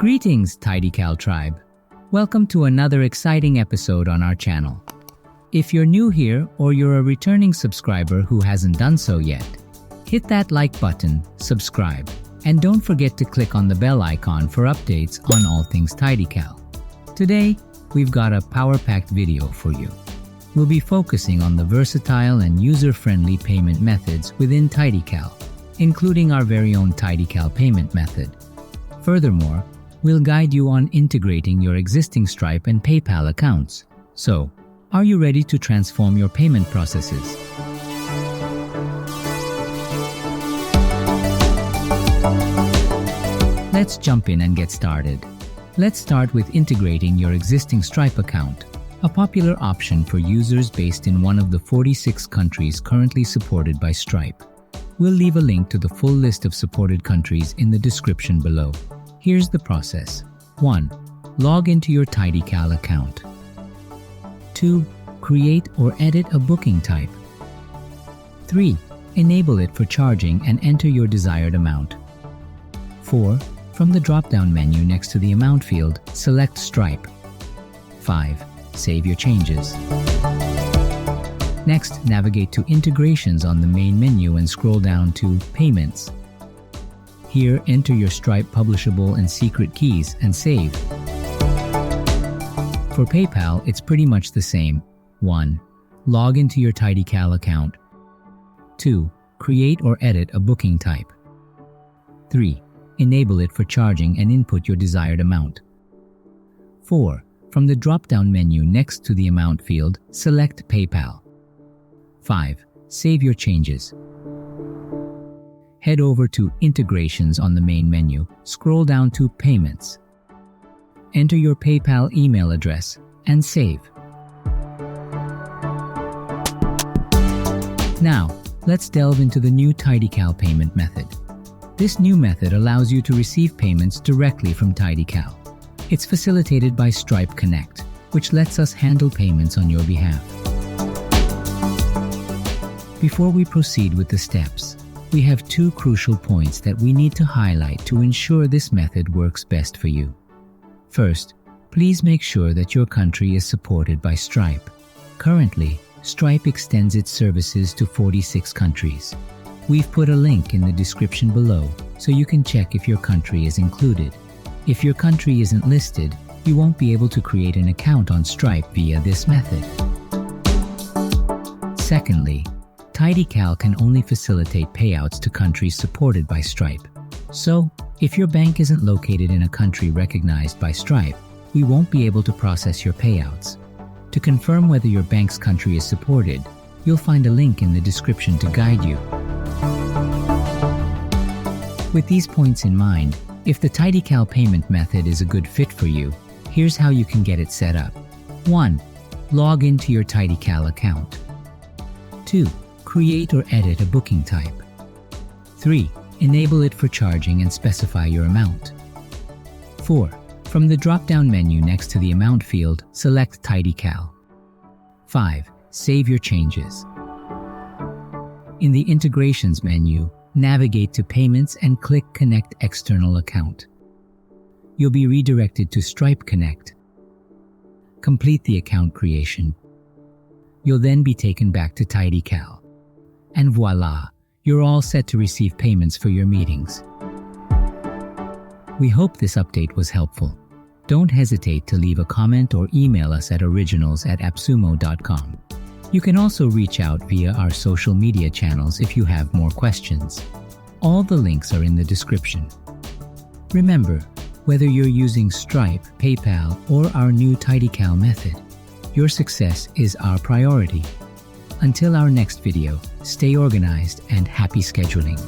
Greetings, TidyCal tribe. Welcome to another exciting episode on our channel. If you're new here or you're a returning subscriber who hasn't done so yet, hit that like button, subscribe, and don't forget to click on the bell icon for updates on all things TidyCal. Today, we've got a power-packed video for you. We'll be focusing on the versatile and user-friendly payment methods within TidyCal, including our very own TidyCal payment method. Furthermore, we'll guide you on integrating your existing Stripe and PayPal accounts. So, are you ready to transform your payment processes? Let's jump in and get started. Let's start with integrating your existing Stripe account, a popular option for users based in one of the 46 countries currently supported by Stripe. We'll leave a link to the full list of supported countries in the description below. Here's the process. 1. Log into your TidyCal account. 2. Create or edit a booking type. 3. Enable it for charging and enter your desired amount. 4. From the drop-down menu next to the amount field, select Stripe. 5. Save your changes. Next, navigate to Integrations on the main menu and scroll down to Payments. Here, enter your Stripe publishable and secret keys and save. For PayPal, it's pretty much the same. 1. Log into your TidyCal account. 2. Create or edit a booking type. 3. Enable it for charging and input your desired amount. 4. From the drop-down menu next to the amount field, select PayPal. 5. Save your changes. Head over to Integrations on the main menu, scroll down to Payments. Enter your PayPal email address and save. Now, let's delve into the new TidyCal payment method. This new method allows you to receive payments directly from TidyCal. It's facilitated by Stripe Connect, which lets us handle payments on your behalf. Before we proceed with the steps, we have two crucial points that we need to highlight to ensure this method works best for you. First, please make sure that your country is supported by Stripe. Currently, Stripe extends its services to 46 countries. We've put a link in the description below so you can check if your country is included. If your country isn't listed, you won't be able to create an account on Stripe via this method. Secondly, TidyCal can only facilitate payouts to countries supported by Stripe. So, if your bank isn't located in a country recognized by Stripe, we won't be able to process your payouts. To confirm whether your bank's country is supported, you'll find a link in the description to guide you. With these points in mind, if the TidyCal payment method is a good fit for you, here's how you can get it set up. 1. Log into your TidyCal account. 2. Create or edit a booking type. 3. Enable it for charging and specify your amount. 4. From the drop-down menu next to the amount field, select TidyCal. 5. Save your changes. In the Integrations menu, navigate to Payments and click Connect External Account. You'll be redirected to Stripe Connect. Complete the account creation. You'll then be taken back to TidyCal. And voila, you're all set to receive payments for your meetings. We hope this update was helpful. Don't hesitate to leave a comment or email us at originals@appsumo.com. You can also reach out via our social media channels if you have more questions. All the links are in the description. Remember, whether you're using Stripe, PayPal, or our new TidyCal method, your success is our priority. Until our next video, stay organized and happy scheduling.